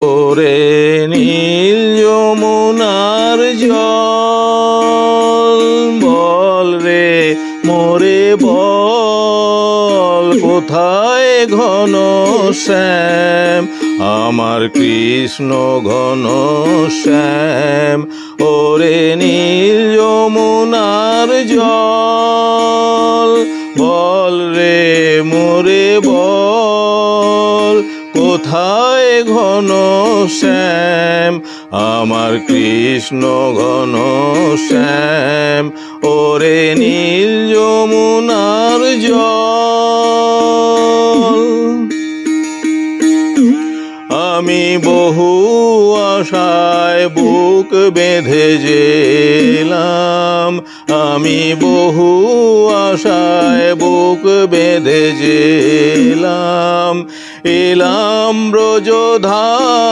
ওরে নীল যমুনার জল, বল রে মোরে বল, কোথায় ঘন শ্যাম আমার কৃষ্ণ ঘন শ্যাম। ওরে নীল যমুনার জল, বল রে মোরে বল, কোথায় ঘন শ্যাম আমার কৃষ্ণ ঘন শ্যাম। ওরে নীল যমুনার জল। আমি বহু আশায় বুক বেঁধে যেলাম, আমি বহু আশায় বুক বেঁধে যেলাম, এলাম ব্রজধাম।